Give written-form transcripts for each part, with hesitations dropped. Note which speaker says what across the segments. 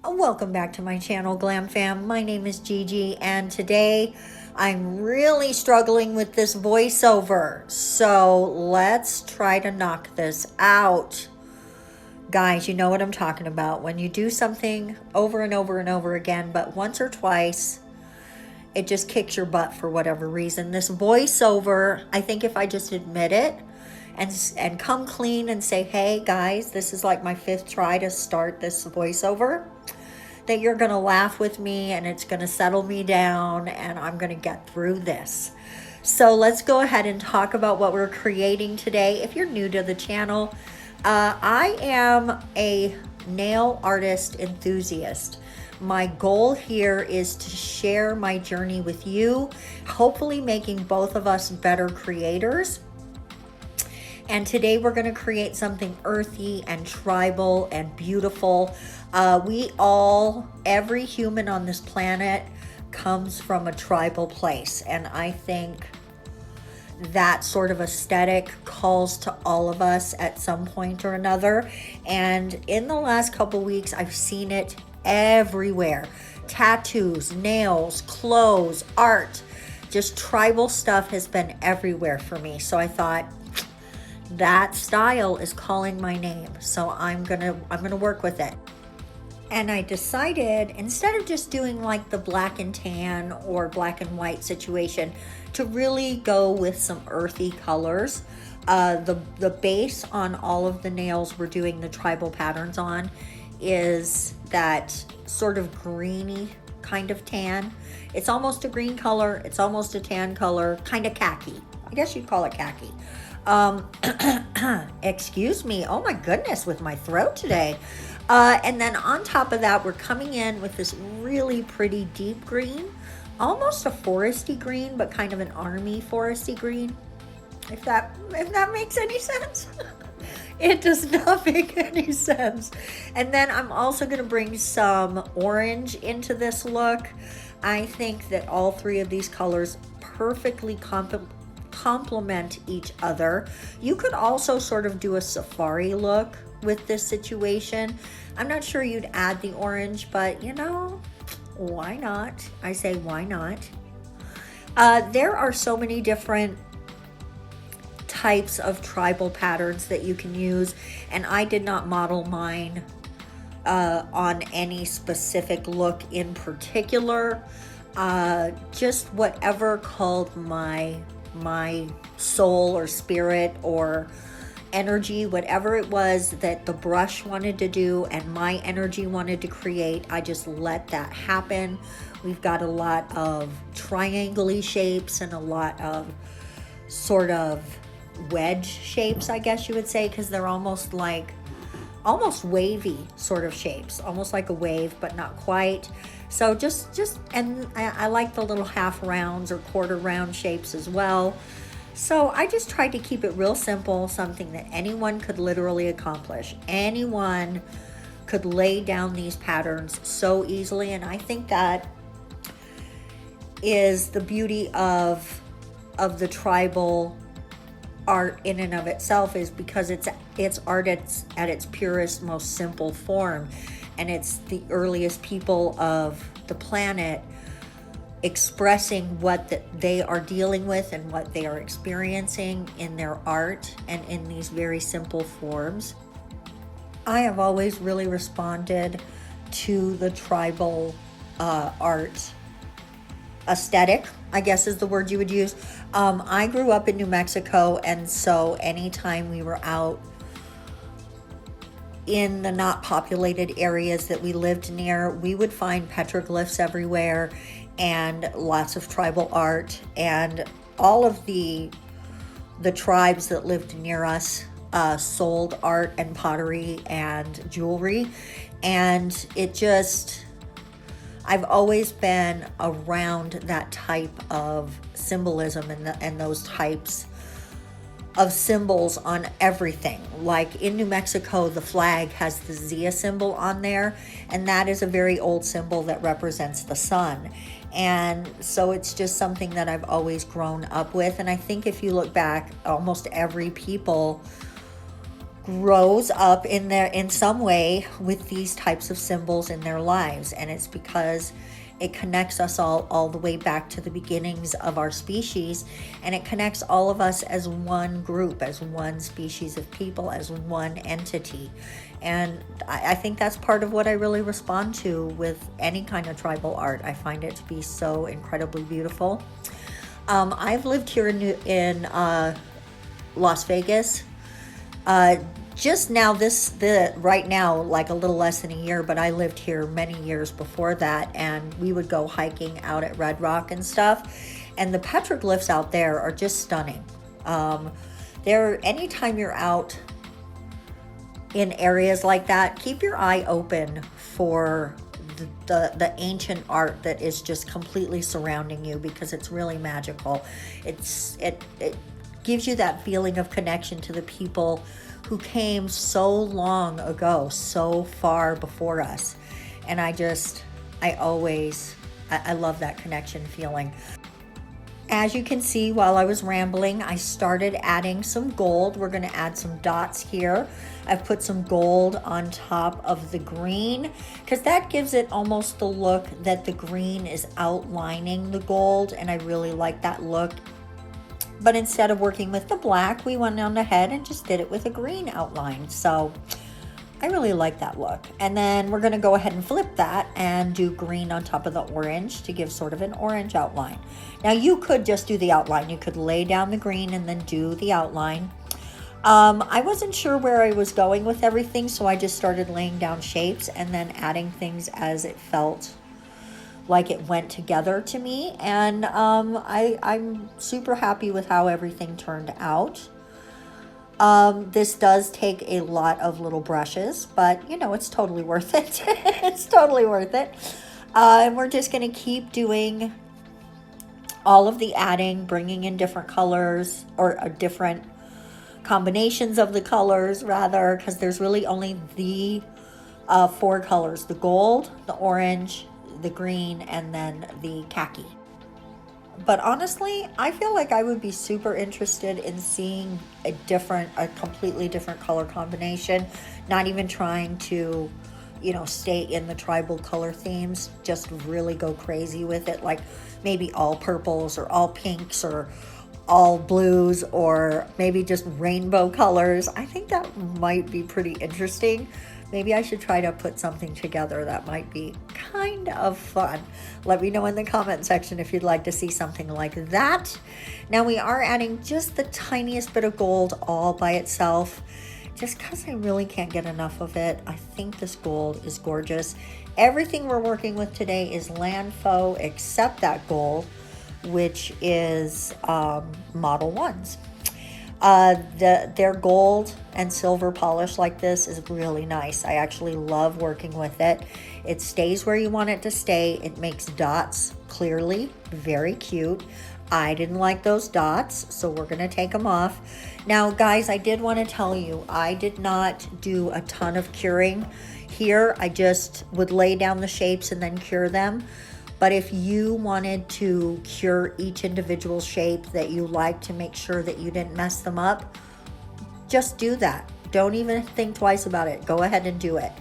Speaker 1: Welcome back to my channel, Glam Fam. My name is Gigi, and today I'm really struggling with this voiceover. So let's try to knock this out. Guys, you know what I'm talking about. When you do something over and over and over again, but once or twice, it just kicks your butt for whatever reason. This voiceover, I think if I just admit it and come clean and say, hey guys, this is like my 5th try to start this voiceover, that you're gonna laugh with me and it's gonna settle me down and I'm gonna get through this. So let's go ahead and talk about what we're creating today. If you're new to the channel, I am a nail artist enthusiast. My goal here is to share my journey with you, hopefully making both of us better creators. And today we're going to create something earthy and tribal and beautiful. Every human on this planet comes from a tribal place. And I think that sort of aesthetic calls to all of us at some point or another. And in the last couple weeks, I've seen it everywhere. Tattoos, nails, clothes, art, just tribal stuff has been everywhere for me. So I thought, that style is calling my name, so I'm gonna work with it. And I decided, instead of just doing like the black and tan or black and white situation, to really go with some earthy colors. The base on all of the nails we're doing the tribal patterns on is that sort of greeny kind of tan. It's almost a green color, it's almost a tan color, kind of khaki. I guess you'd call it khaki. Excuse me, oh my goodness, with my throat today. And then on top of that, we're coming in with this really pretty deep green, almost a foresty green, but kind of an army foresty green, if that makes any sense. It does not make any sense. And then I'm also going to bring some orange into this look. I think that all 3 of these colors perfectly complement each other. You could also sort of do a safari look with this situation. I'm not sure you'd add the orange, but you know, why not? I say why not? There are so many different types of tribal patterns that you can use, and I did not model mine on any specific look in particular. Just whatever called my soul or spirit or energy, whatever it was that the brush wanted to do and my energy wanted to create, I just let that happen. We've got a lot of triangle-y shapes and a lot of sort of wedge shapes, I guess you would say, because they're almost wavy sort of shapes, almost like a wave, but not quite. So and I like the little half rounds or quarter round shapes as well. So I just tried to keep it real simple, something that anyone could literally accomplish. Anyone could lay down these patterns so easily, and I think that is the beauty of the tribal art in and of itself, is because it's art at its purest, most simple form, and it's the earliest people of the planet expressing what they are dealing with and what they are experiencing in their art and in these very simple forms. I have always really responded to the tribal art aesthetic, I guess is the word you would use. I grew up in New Mexico, and so anytime we were out in the not populated areas that we lived near, we would find petroglyphs everywhere and lots of tribal art, and all of the tribes that lived near us sold art and pottery and jewelry, and I've always been around that type of symbolism and those types of symbols on everything. Like in New Mexico, the flag has the Zia symbol on there, and that is a very old symbol that represents the sun. And so it's just something that I've always grown up with. And I think if you look back, almost every people grows up in some way with these types of symbols in their lives, and it's because it connects us all the way back to the beginnings of our species, and it connects all of us as one group, as one species of people, as one entity. And I think that's part of what I really respond to with any kind of tribal art. I find it to be so incredibly beautiful. I've lived here in Las Vegas. Just now, right now, like a little less than a year, but I lived here many years before that, and we would go hiking out at Red Rock and stuff, and the petroglyphs out there are just stunning. Anytime you're out in areas like that, keep your eye open for the ancient art that is just completely surrounding you, because it's really magical. It gives you that feeling of connection to the people who came so long ago, so far before us. And I love that connection feeling. As you can see, while I was rambling, I started adding some gold. We're gonna add some dots here. I've put some gold on top of the green, because that gives it almost the look that the green is outlining the gold, and I really like that look. But instead of working with the black, we went on ahead and just did it with a green outline. So I really like that look. And then we're gonna go ahead and flip that and do green on top of the orange to give sort of an orange outline. Now you could just do the outline. You could lay down the green and then do the outline. I wasn't sure where I was going with everything, so I just started laying down shapes and then adding things as it felt like it went together to me. And I'm super happy with how everything turned out. This does take a lot of little brushes, but you know, it's totally worth it. It's totally worth it. And we're just gonna keep doing all of the adding, bringing in different colors, or different combinations of the colors rather, because there's really only the 4 colors: the gold, the orange, the green, and then the khaki. But honestly, I feel like I would be super interested in seeing a completely different color combination, not even trying to, stay in the tribal color themes, just really go crazy with it, like maybe all purples or all pinks or all blues, or maybe just rainbow colors. I think that might be pretty interesting. Maybe I should try to put something together that might be kind of fun. Let me know in the comment section if you'd like to see something like that. Now we are adding just the tiniest bit of gold all by itself, just because I really can't get enough of it. I think this gold is gorgeous. Everything we're working with today is LanFo except that gold, which is Modelones. Their gold and silver polish like this is really nice. I actually love working with it. It stays where you want it to stay. It makes dots clearly, very cute. I didn't like those dots, so we're gonna take them off. Now guys, I did want to tell you, I did not do a ton of curing here. I just would lay down the shapes and then cure them. But if you wanted to cure each individual shape that you like to make sure that you didn't mess them up, just do that. Don't even think twice about it. Go ahead and do it.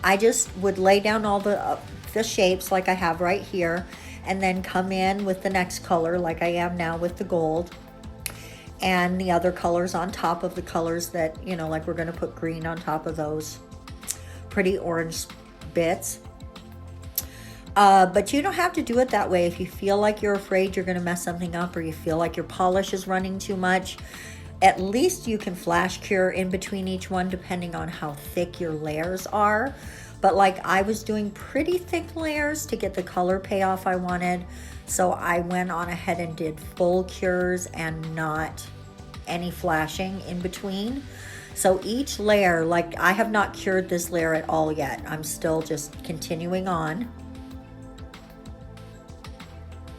Speaker 1: I just would lay down all the shapes like I have right here, and then come in with the next color like I am now with the gold, and the other colors on top of the colors that, like we're gonna put green on top of those pretty orange bits. But you don't have to do it that way. If you feel like you're afraid you're going to mess something up, or you feel like your polish is running too much, at least you can flash cure in between each one depending on how thick your layers are. But like I was doing pretty thick layers to get the color payoff I wanted, so I went on ahead and did full cures and not any flashing in between. So each layer, like I have not cured this layer at all yet. I'm still just continuing on.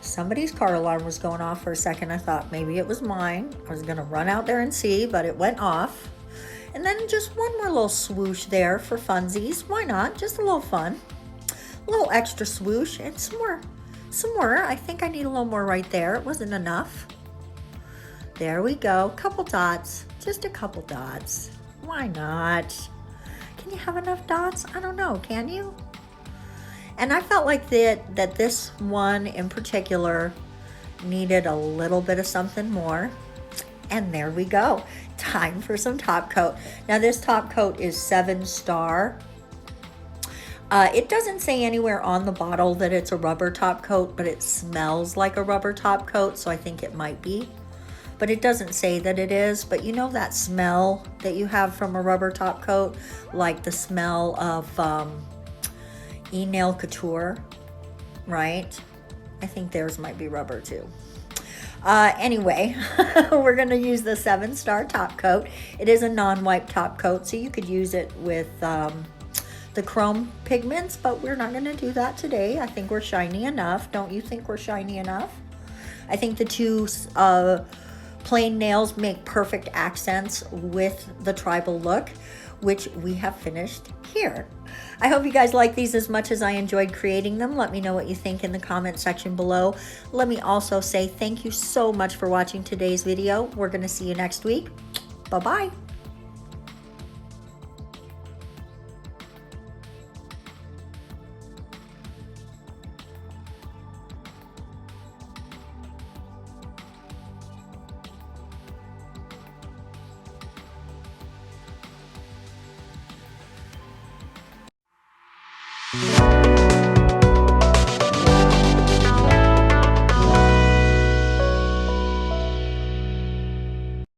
Speaker 1: Somebody's car alarm was going off for a second. I thought maybe it was mine. I was gonna run out there and see, but it went off. And then just one more little swoosh there for funsies. Why not? Just a little fun. A little extra swoosh and some more. I think I need a little more right there. It wasn't enough. There we go. Couple dots. Just a couple dots. Why not? Can you have enough dots? I don't know, can you? And I felt like that this one in particular needed a little bit of something more. And there we go. Time for some top coat. Now this top coat is 7-star. It doesn't say anywhere on the bottle that it's a rubber top coat, but it smells like a rubber top coat, so I think it might be. But it doesn't say that it is. But you know that smell that you have from a rubber top coat? Like the smell of Nail Couture, right? I think theirs might be rubber too. Anyway, we're going to use the 7-star top coat. It is a non-wipe top coat, so you could use it with the chrome pigments, but we're not going to do that today. I think we're shiny enough. Don't you think we're shiny enough? I think the two plain nails make perfect accents with the tribal look, which we have finished here. I hope you guys like these as much as I enjoyed creating them. Let me know what you think in the comment section below. Let me also say thank you so much for watching today's video. We're going to see you next week. Bye-bye.
Speaker 2: Bye.